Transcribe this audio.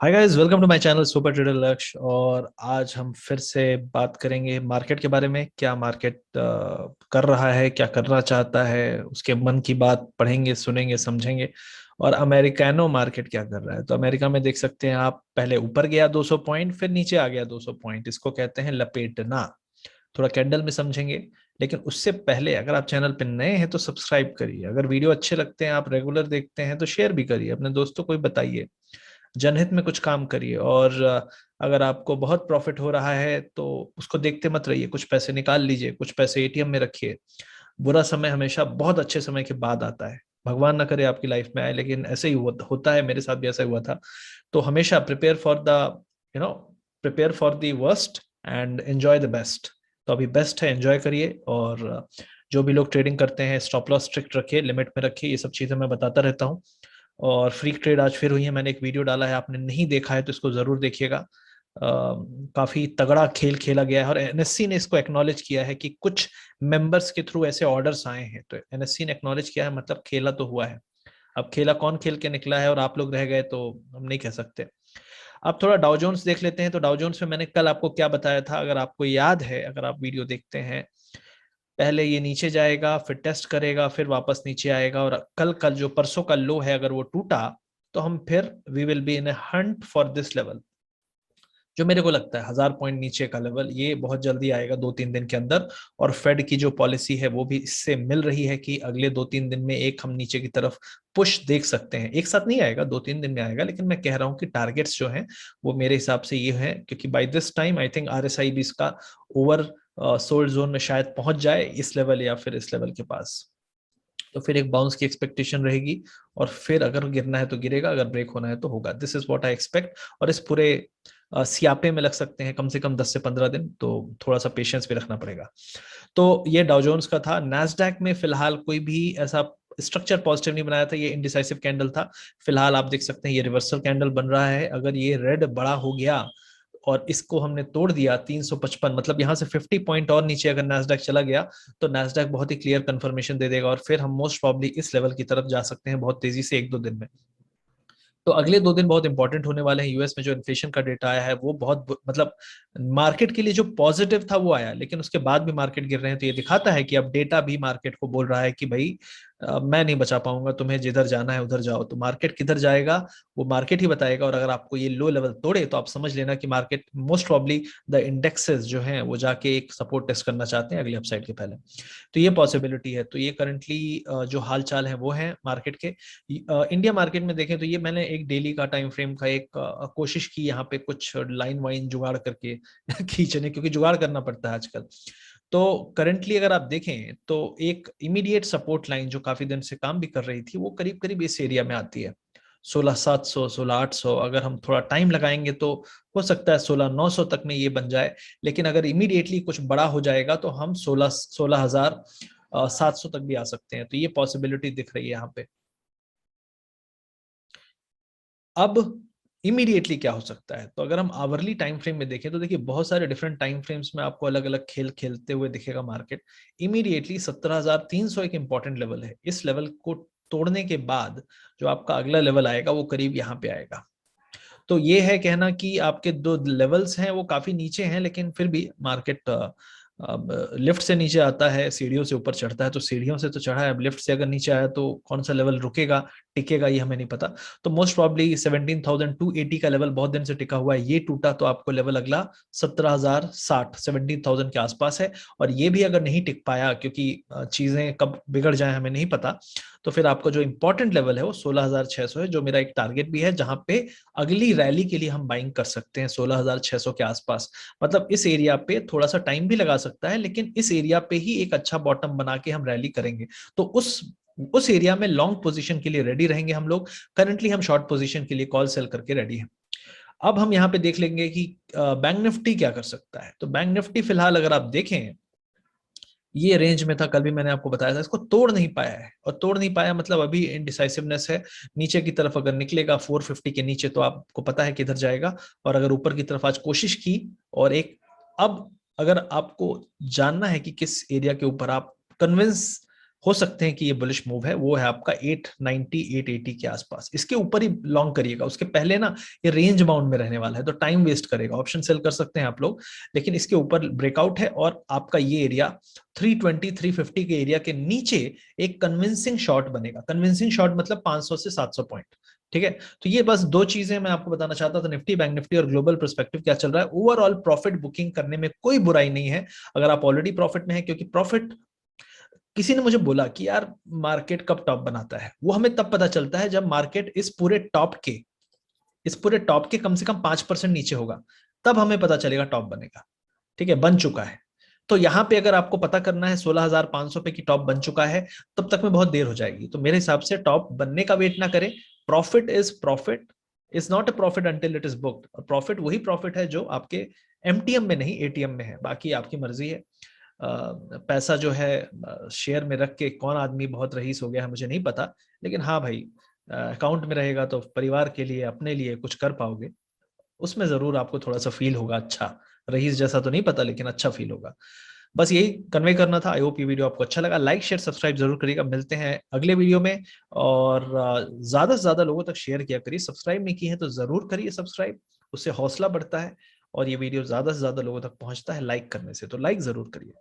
Hi guys, welcome to my channel super trader Lakshya. और आज हम फिर से बात करेंगे मार्केट के बारे में। क्या मार्केट कर रहा है, क्या करना चाहता है, उसके मन की बात पढ़ेंगे, सुनेंगे, समझेंगे। और अमेरिकानो मार्केट क्या कर रहा है। तो अमेरिका में देख सकते हैं आप, पहले ऊपर गया 200 पॉइंट, फिर नीचे आ गया 200 पॉइंट। इसको कहते हैं लपेटना। थोड़ा कैंडल में समझेंगे। लेकिन उससे पहले अगर आप चैनल पे नए हैं तो सब्सक्राइब करिए। अगर वीडियो अच्छे लगते हैं, आप रेगुलर देखते हैं, तो शेयर भी करिए, अपने दोस्तों को भी बताइए। जनहित में कुछ काम करिए। और अगर आपको बहुत प्रॉफिट हो रहा है तो उसको देखते मत रहिए, कुछ पैसे निकाल लीजिए, कुछ पैसे एटीएम में रखिए। बुरा समय हमेशा बहुत अच्छे समय के बाद आता है। भगवान ना करे आपकी लाइफ में आए, लेकिन ऐसे ही होता है। मेरे साथ भी ऐसा हुआ था। तो हमेशा prepare for the you know prepare for the worst and enjoy the best. तो अभी बेस्ट है, एंजॉय करिए। और जो भी लोग ट्रेडिंग करते हैं, स्टॉप लॉस स्ट्रिक्ट रखिए, लिमिट में रखिए। ये सब चीजें मैं बताता रहता हूँ। और फ्री ट्रेड आज फिर हुई है। मैंने एक वीडियो डाला है, आपने नहीं देखा है तो इसको जरूर देखिएगा। काफी तगड़ा खेल खेला गया है और एनएससी ने इसको एक्नॉलेज किया है कि कुछ मेंबर्स के थ्रू ऐसे ऑर्डर्स आए हैं। तो एनएससी ने एक्नॉलेज किया है, मतलब खेला तो हुआ है। अब खेला कौन खेल के निकला है और आप लोग रह गए तो हम नहीं कह सकते। अब थोड़ा डाउ जोन्स देख लेते हैं। तो डाउ जोन्स में मैंने कल आपको क्या बताया था, अगर आपको याद है, अगर आप वीडियो देखते हैं, पहले ये नीचे जाएगा, फिर टेस्ट करेगा, फिर वापस नीचे आएगा। और कल जो परसों का लो है, अगर वो टूटा तो हम फिर we will be in a hunt for this level. जो मेरे को लगता है 1000 पॉइंट नीचे का लेवल, ये बहुत जल्दी आएगा 2-3 दिन के अंदर। और फेड की जो पॉलिसी है वो भी इससे मिल रही है कि अगले 2-3 दिन में एक हम नीचे की तरफ पुश देख सकते हैं। एक साथ नहीं आएगा, 2-3 दिन में आएगा, लेकिन मैं कह रहा हूं कि टारगेट्स जो हैं वो मेरे हिसाब से ये है, क्योंकि by this time I think RSI भी इसका ओवर सोल्ड जोन में शायद पहुंच जाए, इस लेवल या फिर इस लेवल के पास। तो फिर एक बाउंस की एक्सपेक्टेशन रहेगी। और फिर अगर गिरना है तो गिरेगा, अगर ब्रेक होना है तो होगा। This is what I expect. और इस पूरे सियापे में लग सकते हैं कम से कम 10 से 15 दिन। तो थोड़ा सा पेशेंस भी रखना पड़ेगा। तो ये डाउ जोन्स का था। नैस्डैक में फिलहाल कोई भी ऐसा स्ट्रक्चर पॉजिटिव नहीं बनाया था, ये इनडिसाइसिव कैंडल था। फिलहाल आप देख सकते हैं ये रिवर्सल कैंडल बन रहा है। अगर ये रेड बड़ा हो गया और इसको हमने तोड़ दिया 355, मतलब यहां से 50 पॉइंट और नीचे अगर नैस्डैक चला गया, तो नैस्डैक बहुत ही क्लियर कंफर्मेशन दे देगा। और फिर हम मोस्ट प्रॉब्ली इस लेवल की तरफ जा सकते हैं बहुत तेजी से 1-2 दिन में। तो अगले 2 दिन बहुत इंपॉर्टेंट होने वाले हैं। यूएस में जो इन्फ्लेशन का डेटा आया है वो बहुत मतलब मार्केट के लिए जो पॉजिटिव था वो आया, लेकिन उसके बाद भी मार्केट गिर रहे हैं। तो ये दिखाता है कि अब डेटा भी मार्केट को बोल रहा है कि भाई मैं नहीं बचा पाऊंगा, तुम्हें जिधर जाना है उधर जाओ। तो मार्केट किधर जाएगा वो मार्केट ही बताएगा। और अगर आपको ये लो लेवल तोड़े तो आप समझ लेना कि market most probably the indexes जो हैं वो जाके एक सपोर्ट टेस्ट करना चाहते हैं अगले अपसाइड के पहले। तो ये पॉसिबिलिटी है। तो ये करंटली जो हाल चाल है वो है मार्केट के। इंडिया मार्केट में देखें तो ये मैंने एक डेली का टाइम फ्रेम का एक कोशिश की यहाँ पे कुछ लाइन वाइन जुगाड़ करके खींचने, क्योंकि जुगाड़ करना पड़ता है आजकल। तो करंटली अगर आप देखें तो एक इमीडिएट सपोर्ट लाइन जो काफी दिन से काम भी कर रही थी वो करीब करीब इस एरिया में आती है। 16,700, 16,800। अगर हम थोड़ा टाइम लगाएंगे तो हो सकता है 16,900 तक में ये बन जाए। लेकिन अगर इमीडिएटली कुछ बड़ा हो जाएगा तो हम 16,700 तक भी आ सकते हैं। तो ये पॉसिबिलिटी दिख रही है यहाँ पे। अब इमीडिएटली क्या हो सकता है, तो अगर हम आवरली टाइम फ्रेम में देखें तो देखिए बहुत सारे डिफरेंट टाइम फ्रेम्स में आपको अलग अलग खेल खेलते हुए दिखेगा मार्केट। इमीडिएटली 17,300 एक इंपॉर्टेंट लेवल है। इस लेवल को तोड़ने के बाद जो आपका अगला लेवल आएगा वो करीब यहाँ पे आएगा। तो ये है कहना कि आपके दो लेवल्स हैं वो काफी नीचे हैं, लेकिन फिर भी मार्केट लिफ्ट से नीचे आता है, सीढ़ियों से ऊपर चढ़ता है। तो सीढ़ियों से तो चढ़ा है, अब लिफ्ट से अगर नीचे आया तो कौन सा लेवल रुकेगा, टिकेगा, ये हमें नहीं पता। तो मोस्ट प्रॉब्ली 17,280 का लेवल बहुत दिन से टिका हुआ है। ये टूटा तो आपको लेवल अगला 17,060, 17,000 के आसपास है। और ये भी अगर नहीं टिक पाया, क्योंकि चीजें कब बिगड़ जाए हमें नहीं पता, तो फिर आपको जो इंपॉर्टेंट लेवल है वो 16,600 है, जो मेरा एक टारगेट भी है, जहां पे अगली रैली के लिए हम बाइंग कर सकते हैं 16,600 के आसपास। मतलब इस एरिया पे थोड़ा सा टाइम भी लगा सकता है, लेकिन इस एरिया पे ही एक अच्छा बॉटम बना के हम रैली करेंगे। तो उस एरिया में लॉन्ग पोजीशन के लिए रेडी रहेंगे हम लोग। करंटली हम शॉर्ट पोजीशन के लिए कॉल सेल करके रेडी हैं। अब हम यहाँ पे देख लेंगे कि बैंक निफ्टी क्या कर सकता है। तो बैंक निफ्टी फिलहाल अगर आप देखें, ये रेंज में था, कल भी मैंने आपको बताया था, इसको तोड़ नहीं पाया है। और तोड़ नहीं पाया मतलब अभी इनडिसाइसिवनेस है। नीचे की तरफ अगर निकलेगा 450 के नीचे तो आपको पता है किधर जाएगा। और अगर ऊपर की तरफ आज कोशिश की और एक, अब अगर आपको जानना है कि किस एरिया के ऊपर आप कन्विंस हो सकते हैं कि ये बुलिश मूव है, वो है आपका 890 880 के आसपास। इसके ऊपर ही लॉन्ग करिएगा, उसके पहले ना ये रेंज बाउंड में रहने वाला है, तो टाइम वेस्ट करेगा। ऑप्शन सेल कर सकते हैं आप लोग, लेकिन इसके ऊपर ब्रेकआउट है और आपका ये एरिया 320 350 के एरिया के नीचे एक कन्विंसिंग शॉट बनेगा। कन्विंसिंग शॉट मतलब 500 से 700 पॉइंट। ठीक है, तो ये बस दो चीजें मैं आपको बताना चाहता था, निफ्टी, बैंक निफ्टी और ग्लोबल पर्सपेक्टिव क्या चल रहा है। ओवरऑल प्रॉफिट बुकिंग करने में कोई बुराई नहीं है अगर आप ऑलरेडी प्रॉफिट में है, क्योंकि प्रॉफिट, किसी ने मुझे बोला कि यार मार्केट कब टॉप बनाता है, वो हमें तब पता चलता है जब मार्केट इस पूरे टॉप के कम से कम 5% नीचे होगा, तब हमें पता चलेगा टॉप बनेगा। ठीक है, बन चुका है। तो यहां पे अगर आपको पता करना है 16,500 पे की टॉप बन चुका है, तब तक में बहुत देर हो जाएगी। तो मेरे हिसाब से टॉप बनने का वेट ना करें। Profit is not a profit until it is booked. और प्रॉफिट वही प्रॉफिट है जो आपके एमटीएम में नहीं, एटीएम में है। बाकी आपकी मर्जी है। पैसा जो है शेयर में रख के कौन आदमी बहुत रईस हो गया है मुझे नहीं पता, लेकिन हाँ भाई, अकाउंट में रहेगा तो परिवार के लिए, अपने लिए कुछ कर पाओगे, उसमें जरूर आपको थोड़ा सा फील होगा अच्छा। रईस जैसा तो नहीं पता, लेकिन अच्छा फील होगा। बस यही कन्वे करना था। आई होप ये वीडियो आपको अच्छा लगा। लाइक शेयर सब्सक्राइब जरूर करिएगा। मिलते हैं अगले वीडियो में। और ज्यादा से ज्यादा लोगों तक शेयर किया करिए। सब्सक्राइब नहीं किए हैं तो जरूर करिए सब्सक्राइब, उससे हौसला बढ़ता है और ये वीडियो ज्यादा से ज्यादा लोगों तक पहुंचता है लाइक करने से, तो लाइक जरूर करिए।